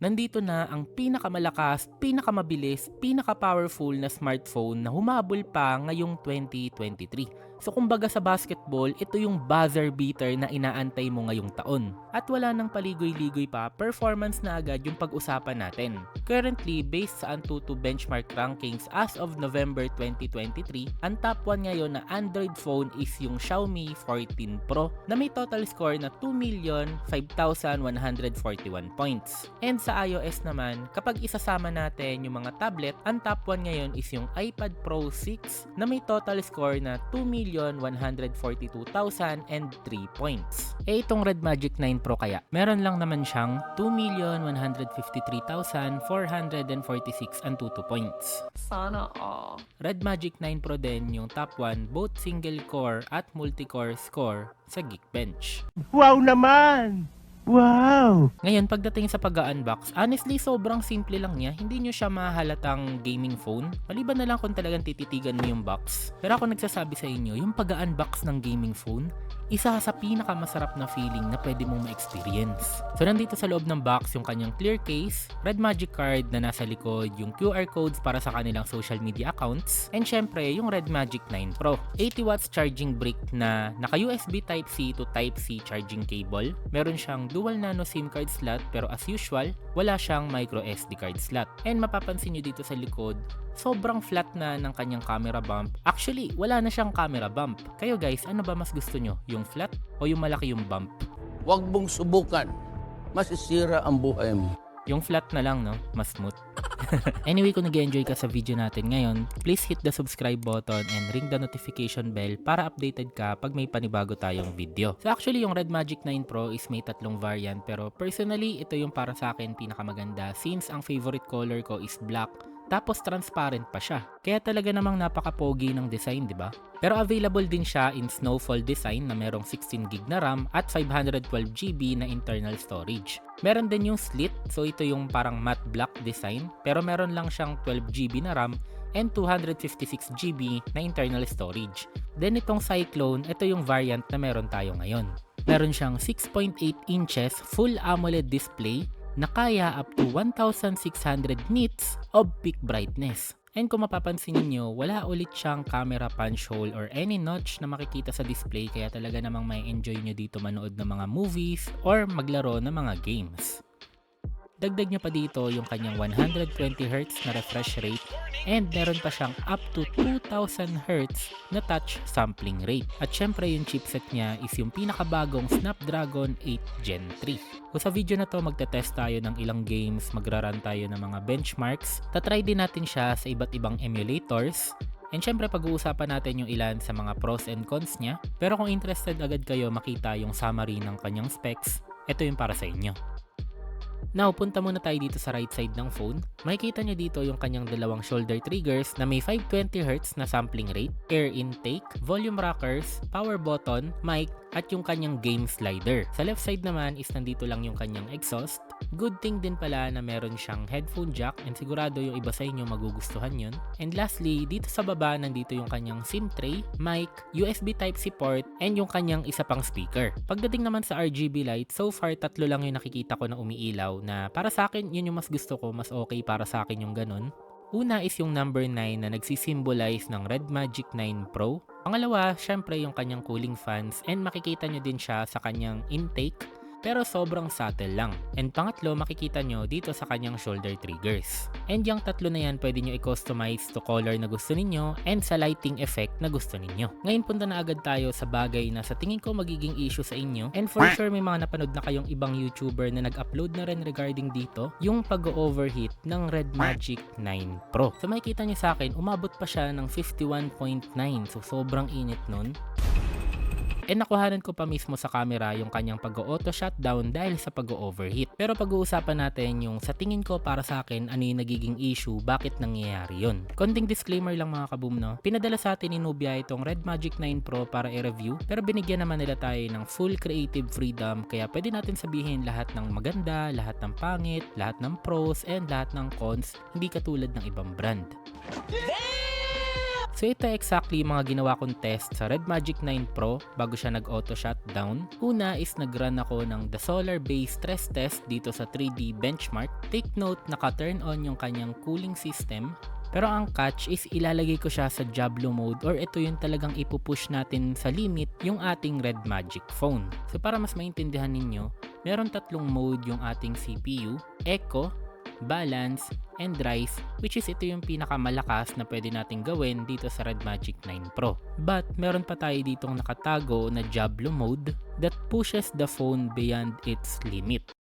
Nandito na ang pinakamalakas, pinakamabilis, pinaka-powerful na smartphone na humabol pa ngayong 2023. So kumbaga sa basketball, ito yung buzzer beater na inaantay mo ngayong taon. At wala nang paligoy-ligoy pa, performance na agad yung pag-usapan natin. Currently, based sa Antutu benchmark rankings as of November 2023, ang top 1 ngayon na Android phone is yung Xiaomi 14 Pro na may total score na 2,05,141 points. And sa iOS naman, kapag isasama natin yung mga tablet, ang top 1 ngayon is yung iPad Pro 6 na may total score na 2,142,003 points. Itong Red Magic 9 Pro kaya, meron lang naman siyang 2,153,446 Antutu points. Sana all. Red Magic 9 Pro din yung top 1 both single core at multi-core score sa Geekbench. Wow naman! Wow! Ngayon, pagdating sa pag-unbox, honestly, sobrang simple lang niya. Hindi nyo siya mahalatang gaming phone. Maliban na lang kung talagang tititigan mo yung box. Pero ako nagsasabi sa inyo, yung pag-unbox ng gaming phone, isa sa pinakamasarap na feeling na pwede mong ma-experience. So, nandito sa loob ng box yung kanyang clear case, Red Magic card na nasa likod, yung QR codes para sa kanilang social media accounts, and syempre, yung Red Magic 9 Pro. 80 watts charging brick na naka-USB Type-C to Type-C charging cable. Meron siyang dual nano SIM card slot pero as usual, wala siyang micro SD card slot. And mapapansin nyo dito sa likod, sobrang flat na ng kanyang camera bump. Actually, wala na siyang camera bump. Kayo guys, ano ba mas gusto nyo? Yung flat o yung malaki yung bump? Huwag mong subukan. Masisira ang buhay mo. Yung flat na lang, no? Mas smooth. Anyway, kung nag-enjoy ka sa video natin ngayon, please hit the subscribe button and ring the notification bell para updated ka pag may panibago tayong video. So actually, yung Red Magic 9 Pro is may tatlong variant pero personally, ito yung para sa akin pinakamaganda since ang favorite color ko is black. Tapos transparent pa siya. Kaya talaga namang napaka-pogi ng design, di ba? Pero available din siya in Snowfall design na merong 16GB na RAM at 512GB na internal storage. Meron din yung slit, so ito yung parang matte black design, pero meron lang siyang 12GB na RAM and 256GB na internal storage. Then itong Cyclone, ito yung variant na meron tayo ngayon. Meron siyang 6.8 inches full AMOLED display na kaya up to 1,600 nits of peak brightness. And kung mapapansin niyo, wala ulit siyang camera punch hole or any notch na makikita sa display kaya talaga namang may enjoy nyo dito manood ng mga movies or maglaro ng mga games. Dagdag niya pa dito yung kanyang 120Hz na refresh rate and meron pa siyang up to 2000Hz na touch sampling rate. At syempre yung chipset niya is yung pinakabagong Snapdragon 8 Gen 3. So sa video na to magte-test tayo ng ilang games, magra-run tayo ng mga benchmarks, tatry din natin siya sa iba't ibang emulators. And syempre pag-uusapan natin yung ilan sa mga pros and cons niya. Pero kung interested agad kayo makita yung summary ng kanyang specs, ito yung para sa inyo. Now, punta muna tayo dito sa right side ng phone. Makikita nyo dito yung kanyang dalawang shoulder triggers na may 520Hz na sampling rate, air intake, volume rockers, power button, mic, at yung kanyang game slider. Sa left side naman is nandito lang yung kanyang exhaust. Good thing din pala na meron siyang headphone jack and sigurado yung iba sa inyo magugustuhan yun. And lastly, dito sa baba nandito yung kanyang SIM tray, mic, USB Type-C port, and yung kanyang isa pang speaker. Pagdating naman sa RGB light, so far tatlo lang yung nakikita ko na umiilaw na para sa akin yun yung mas gusto ko, mas okay para sa akin yung ganun. Una is yung number 9 na nagsisimbolize ng Red Magic 9 Pro. Pangalawa, syempre yung kanyang cooling fans and makikita nyo din siya sa kanyang intake pero sobrang subtle lang. And pangatlo, makikita nyo dito sa kanyang shoulder triggers. And yung tatlo na yan pwede nyo i-customize to color na gusto ninyo and sa lighting effect na gusto ninyo. Ngayon punta na agad tayo sa bagay na sa tingin ko magiging issue sa inyo and for sure may mga napanood na kayong ibang YouTuber na nag-upload na rin regarding dito, yung pag-overheat ng Red Magic 9 Pro. So makikita nyo sa akin, umabot pa siya ng 51.9 so sobrang init nun. And nakuhanan ko pa mismo sa camera yung kanyang pag-auto shutdown dahil sa pag-overheat. Pero pag-uusapan natin yung sa tingin ko para sa akin ano yung nagiging issue, bakit nangyayari yun. Konting disclaimer lang mga kaboom, no? Pinadala sa atin ni Nubia itong Red Magic 9 Pro para i-review pero binigyan naman nila tayo ng full creative freedom kaya pwede natin sabihin lahat ng maganda, lahat ng pangit, lahat ng pros and lahat ng cons, hindi katulad ng ibang brand. So ito exactly yung mga ginawa kong test sa Red Magic 9 Pro bago siya nag-auto shutdown. Una is nag-run ako ng the solar-based stress test dito sa 3D benchmark. Take note, naka-turn on yung kanyang cooling system. Pero ang catch is ilalagay ko siya sa Diablo mode or ito yung talagang ipupush natin sa limit yung ating Red Magic phone. So para mas maintindihan ninyo, meron tatlong mode yung ating CPU, Eco, Balance, and Rise, which is ito yung pinakamalakas na pwede nating gawin dito sa Red Magic 9 Pro. But meron pa tayo ditong nakatago na Diablo mode that pushes the phone beyond its limit.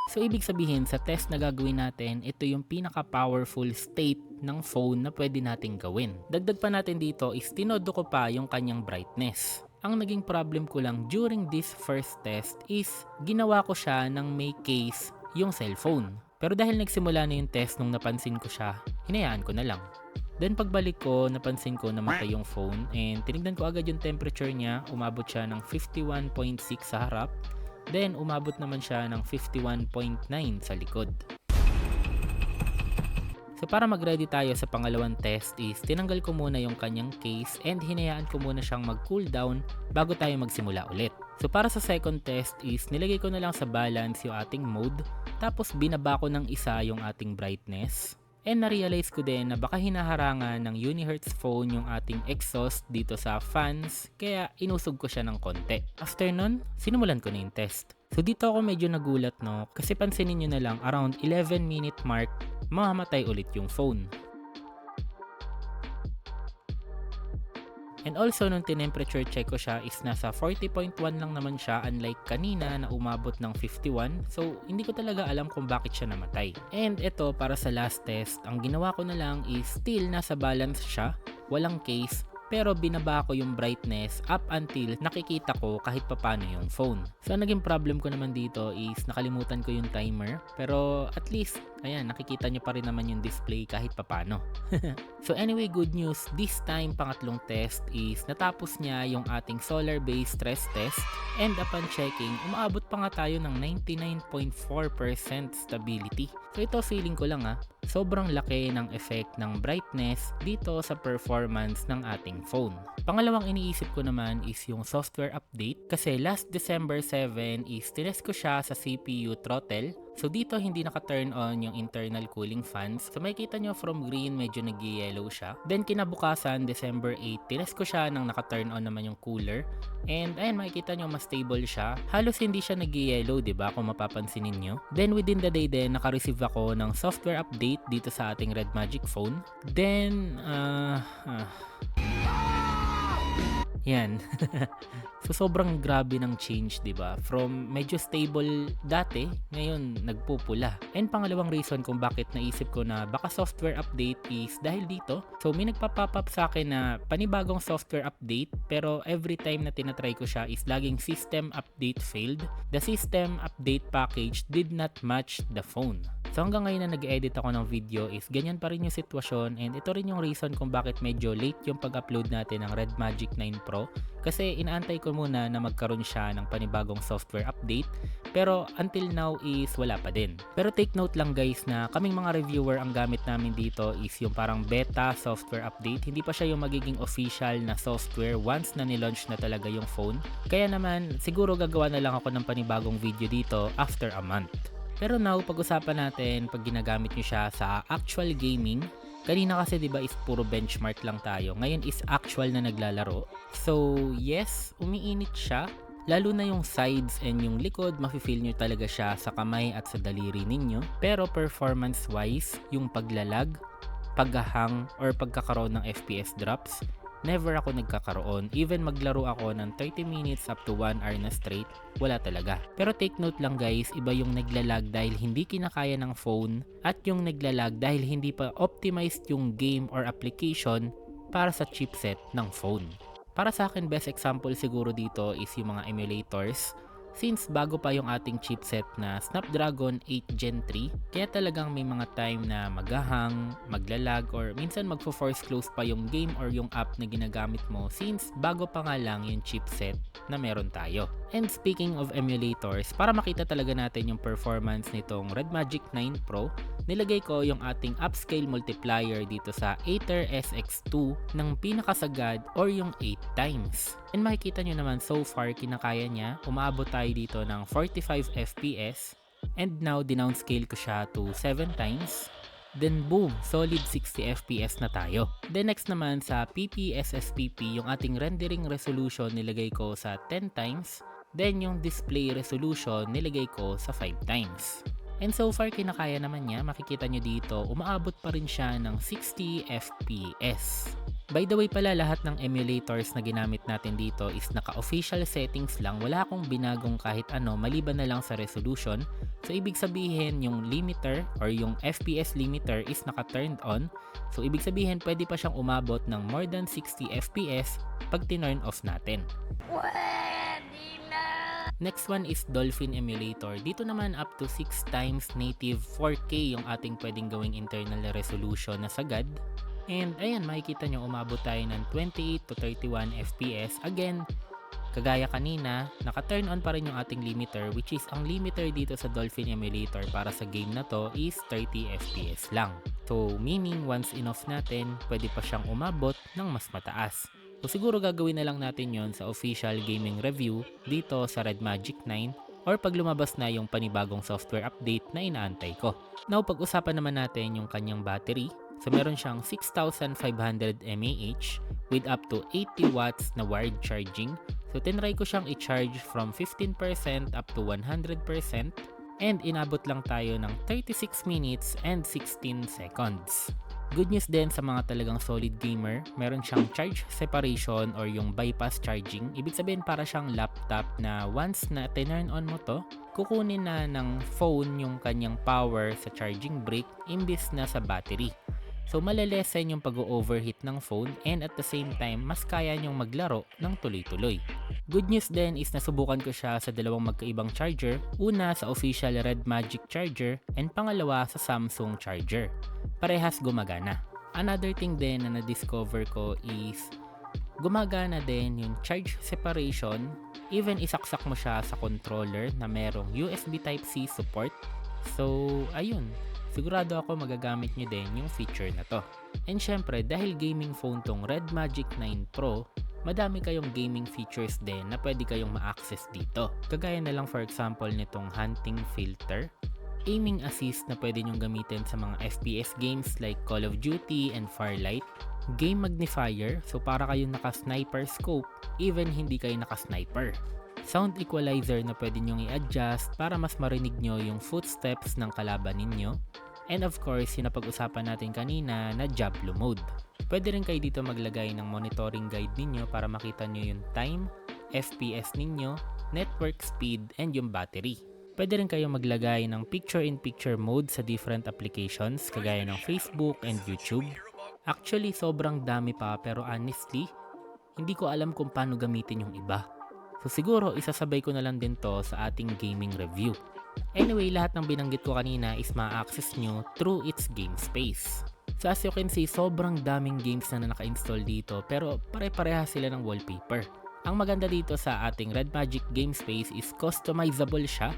So ibig sabihin sa test na gagawin natin, ito yung pinaka-powerful state ng phone na pwede nating gawin. Dagdag pa natin dito is tinodo ko pa yung kanyang brightness. Ang naging problem ko lang during this first test is ginawa ko siya ng may case yung cellphone. Pero dahil nagsimula na yung test nung napansin ko siya, hinayaan ko na lang. Then pagbalik ko, napansin ko namatay yung phone and tinignan ko agad yung temperature niya, umabot siya ng 51.6 sa harap. Then, umabot naman siya ng 51.9 sa likod. So, para mag-ready tayo sa pangalawang test is, tinanggal ko muna yung kanyang case and hinayaan ko muna siyang mag-cool down bago tayo magsimula ulit. So, para sa second test is, nilagay ko na lang sa balance yung ating mode, tapos binaba ko ng isa yung ating brightness. And na-realize ko din na baka hinaharangan ng Unihertz phone yung ating exhaust dito sa fans, kaya inusog ko siya ng konti. After nun, sinimulan ko na yung test. So dito ako medyo nagulat no, kasi pansinin nyo na lang around 11 minute mark, mamamatay ulit yung phone. And also nung tinemperature check ko siya is nasa 40.1 lang naman siya, unlike kanina na umabot ng 51. So hindi ko talaga alam kung bakit siya namatay. And ito para sa last test, ang ginawa ko na lang is still nasa balance siya, walang case, pero binaba ko yung brightness up until nakikita ko kahit papano yung phone. So ang naging problem ko naman dito is nakalimutan ko yung timer, pero at least ayan, nakikita nyo pa rin naman yung display kahit papano. So anyway, good news, this time pangatlong test is natapos niya yung ating solar-based stress test and upon checking, umaabot pa nga tayo ng 99.4% stability. So ito feeling ko lang sobrang laki ng effect ng brightness dito sa performance ng ating phone. Pangalawang iniisip ko naman is yung software update kasi last December 7 is tinest ko siya sa CPU throttle. So dito hindi naka-turn on yung internal cooling fans. So makikita nyo from green medyo nag-yellow siya. Then kinabukasan December 8, tinest ko siya nang naka-turn on naman yung cooler. And ayun, makikita nyo mas stable siya. Halos hindi siya nag-yellow, 'di ba? Kung mapapansin niyo. Then within the day din naka-receive ako ng software update dito sa ating Red Magic phone. Then yan. So sobrang grabe ng change, 'di ba? From medyo stable dati, ngayon nagpupula. And pangalawang reason kung bakit naisip ko na baka software update is dahil dito. So may nagpa-pop up sa akin na panibagong software update, pero every time na tinatry ko siya is laging system update failed. The system update package did not match the phone. So hanggang ngayon na nag-edit ako ng video is ganyan pa rin yung sitwasyon, and ito rin yung reason kung bakit medyo late yung pag-upload natin ng Red Magic 9 Pro kasi inaantay ko muna na magkaroon siya ng panibagong software update, pero until now is wala pa din. Pero take note lang guys na kaming mga reviewer, ang gamit namin dito is yung parang beta software update, hindi pa siya yung magiging official na software once na nilaunch na talaga yung phone. Kaya naman siguro gagawa na lang ako ng panibagong video dito after a month. Pero now, pag-usapan natin pag ginagamit nyo siya sa actual gaming. Kanina kasi 'di ba is puro benchmark lang tayo. Ngayon is actual na naglalaro. So, yes, umiinit siya. Lalo na yung sides and yung likod, mafe-feel nyo talaga siya sa kamay at sa daliri ninyo. Pero performance-wise, yung paglalag, paghahang, or pagkakaroon ng FPS drops, never ako nagkakaroon. Even maglaro ako ng 30 minutes up to 1 hour na straight, wala talaga. Pero take note lang guys, iba yung naglalag dahil hindi kinakaya ng phone at yung naglalag dahil hindi pa optimized yung game or application para sa chipset ng phone. Para sa akin, best example siguro dito is yung mga emulators. Since bago pa yung ating chipset na Snapdragon 8 Gen 3, kaya talagang may mga time na maghahang, maglalag, or minsan magfo-force close pa yung game or yung app na ginagamit mo since bago pa nga lang yung chipset na meron tayo. And speaking of emulators, para makita talaga natin yung performance nitong Red Magic 9 Pro, nilagay ko yung ating upscale multiplier dito sa Aether SX2 ng pinakasagad or yung 8 times. And makikita nyo naman so far kinakaya niya, umaabot tayo dito ng 45 FPS and now downscale ko siya to 7 times. Then boom, solid 60 FPS na tayo. Then next naman sa PPSSPP, yung ating rendering resolution nilagay ko sa 10 times. Then yung display resolution nilagay ko sa 5 times. And so far kinakaya naman niya, makikita nyo dito, umaabot pa rin siya ng 60 FPS. By the way pala, lahat ng emulators na ginamit natin dito is naka-official settings lang, wala akong binagong kahit ano maliban na lang sa resolution. So ibig sabihin yung limiter or yung FPS limiter is naka-turned on. So ibig sabihin pwede pa siyang umabot ng more than 60 FPS pag tinurn off natin. Next one is Dolphin Emulator. Dito naman up to 6 times native 4K yung ating pwedeng gawing internal resolution na sagad. And ayan, makikita nyo umabot tayo ng 28 to 31 FPS. Again, kagaya kanina, naka-turn on pa rin yung ating limiter, which is ang limiter dito sa Dolphin Emulator para sa game na to is 30 FPS lang. So meaning once in-off natin, pwede pa siyang umabot ng mas mataas. So siguro gagawin na lang natin yon sa official gaming review dito sa Red Magic 9 or pag lumabas na yung panibagong software update na inaantay ko. Now pag-usapan naman natin yung kanyang battery. So meron siyang 6,500 mAh with up to 80 watts na wired charging. So tinry ko siyang i-charge from 15% up to 100% and inabot lang tayo ng 36 minutes and 16 seconds. Good news din sa mga talagang solid gamer, meron siyang charge separation or yung bypass charging. Ibig sabihin para siyang laptop na once na tinurn on mo to, kukunin na ng phone yung kanyang power sa charging brick imbis na sa battery. So malalesen yung pag-overheat ng phone and at the same time, mas kaya niyong maglaro ng tuloy-tuloy. Good news din is nasubukan ko siya sa dalawang magkaibang charger. Una sa official Red Magic charger and pangalawa sa Samsung charger. Parehas gumagana. Another thing din na na-discover ko is gumagana din yung charge separation. Even isaksak mo siya sa controller na merong USB Type-C support. So ayun, sigurado ako magagamit nyo din yung feature na to. And syempre, dahil gaming phone tong Red Magic 9 Pro, madami kayong gaming features din na pwede kayong ma-access dito. Kagaya na lang for example nitong hunting filter, aiming assist na pwede nyong gamitin sa mga FPS games like Call of Duty and Firelight, game magnifier, so para kayong naka-sniper scope, even hindi kayo naka-sniper. Sound equalizer na pwede nyong i-adjust para mas marinig nyo yung footsteps ng kalaban ninyo. And of course, yung napag-usapan natin kanina na Diablo mode. Pwede rin kayo dito maglagay ng monitoring guide ninyo para makita nyo yung time, FPS ninyo, network speed, and yung battery. Pwede rin kayo maglagay ng picture-in-picture mode sa different applications kagaya ng Facebook and YouTube. Actually, sobrang dami pa pero honestly, hindi ko alam kung paano gamitin yung iba. So siguro isasabay ko na lang din to sa ating gaming review. Anyway, lahat ng binanggit ko kanina is ma-access nyo through its game space. So as you can see, sobrang daming games na naka-install dito pero pare-pareha sila ng wallpaper. Ang maganda dito sa ating Red Magic Game Space is customizable siya.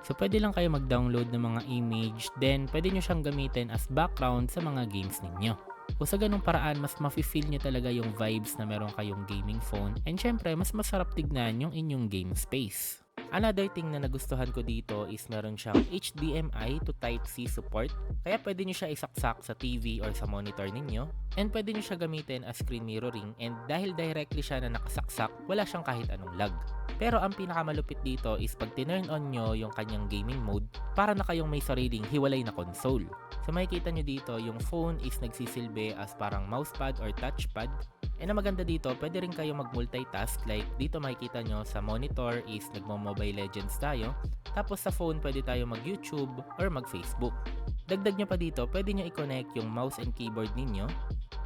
So pwede lang kayo mag-download ng mga image, then pwede nyo siyang gamitin as background sa mga games ninyo. O sa ganung paraan, mas mafe-feel nyo talaga yung vibes na meron kayong gaming phone and syempre, mas masarap tignan yung inyong game space. Another thing na nagustuhan ko dito is meron siyang HDMI to Type-C support. Kaya pwede nyo siya isaksak sa TV or sa monitor ninyo. And pwede nyo siya gamitin as screen mirroring and dahil directly siya na nakasaksak, wala siyang kahit anong lag. Pero ang pinakamalupit dito is pag tinurn on nyo yung kanyang gaming mode, para na kayong may sariling hiwalay na console. So makikita nyo dito, yung phone is nagsisilbi as parang mousepad or touchpad. And ang maganda dito, pwede rin kayo mag-multitask like dito makikita nyo sa monitor is nagmo-Mobile Legends tayo. Tapos sa phone pwede tayo mag-YouTube or mag-Facebook. Dagdag nyo pa dito, pwede nyo i-connect yung mouse and keyboard ninyo.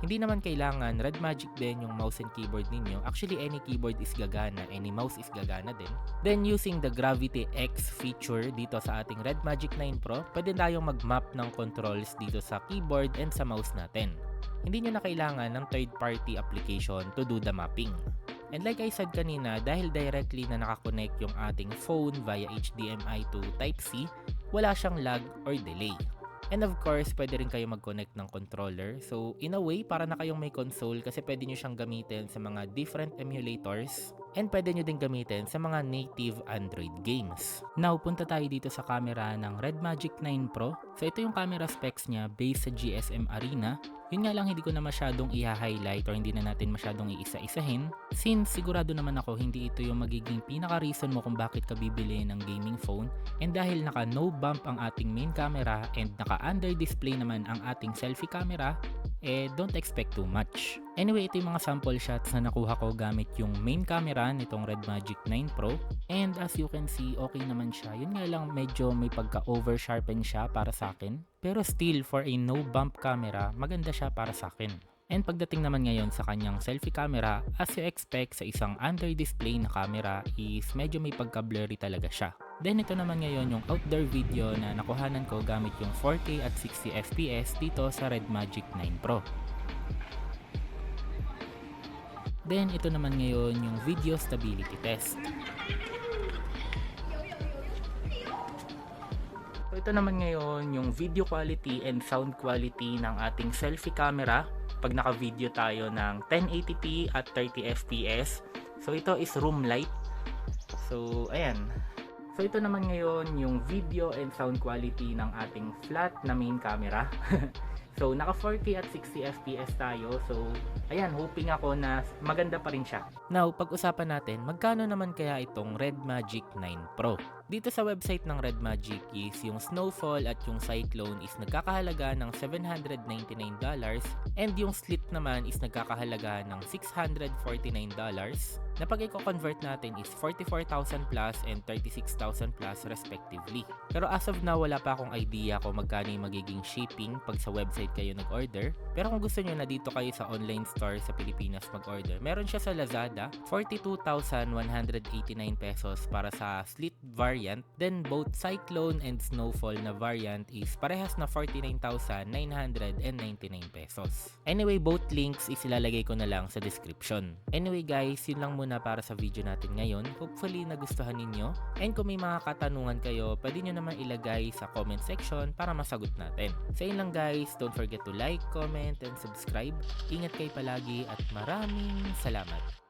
Hindi naman kailangan Red Magic din yung mouse and keyboard ninyo. Actually, any keyboard is gagana, any mouse is gagana din. Then using the Gravity X feature dito sa ating Red Magic 9 Pro, pwede tayong mag-map ng controls dito sa keyboard and sa mouse natin. Hindi nyo na kailangan ng third-party application to do the mapping. And like I said kanina, dahil directly na nakakonect yung ating phone via HDMI to Type-C, wala siyang lag or delay. And of course, pwede rin kayo mag-connect ng controller. So in a way, para na kayong may console kasi pwede nyo siyang gamitin sa mga different emulators and pwede nyo din gamitin sa mga native Android games. Now, punta tayo dito sa camera ng Red Magic 9 Pro. So ito yung camera specs niya based sa GSM Arena. Yun nga lang, hindi ko na masyadong i-highlight or hindi na natin masyadong iisa-isahin since sigurado naman ako hindi ito yung magiging pinaka-reason mo kung bakit ka bibili ng gaming phone, and dahil naka no bump ang ating main camera and naka under display naman ang ating selfie camera, don't expect too much. Anyway, ito yung mga sample shots na nakuha ko gamit yung main camera nitong Red Magic 9 Pro, and as you can see, okay naman siya. Yun nga lang, medyo may pagka-over sharpen siya para sa akin, pero still for a no bump camera, maganda siya para sa akin. And pagdating naman ngayon sa kanyang selfie camera, as you expect sa isang under display na camera is medyo may pagka-blurry talaga siya. Then ito naman ngayon yung outdoor video na nakuhanan ko gamit yung 4K at 60 FPS dito sa Red Magic 9 Pro. Then ito naman ngayon yung video stability test. So ito naman ngayon yung video quality and sound quality ng ating selfie camera pag naka-video tayo ng 1080p at 30 fps. So ito is room light. So ayan. So ito naman ngayon yung video and sound quality ng ating flat na main camera. So naka 4K at 60 fps tayo. So ayan, hoping ako na maganda pa rin siya. Now, pag-usapan natin, magkano naman kaya itong Red Magic 9 Pro? Dito sa website ng Red Magic is yung Snowfall at yung Cyclone is nagkakahalaga ng $799 and yung Slit naman is nagkakahalaga ng $649 na pag i-convert natin is 44,000 plus and 36,000 plus respectively. Pero as of now, wala pa akong idea kung magkano yung magiging shipping pag sa website kayo nag-order. Pero kung gusto nyo na dito kayo sa online store sa Pilipinas mag-order, meron siya sa Lazada, 42,189 pesos para sa Slit variant. Then both Cyclone and Snowfall na variant is parehas na 49,999 pesos. Anyway, both links is ilalagay ko na lang sa description. Anyway guys, yun lang muna para sa video natin ngayon. Hopefully nagustuhan ninyo. And kung may mga katanungan kayo, pwede nyo naman ilagay sa comment section para masagot natin. So yun lang guys, don't forget to like, comment, and subscribe. Ingat kayo palagi at maraming salamat.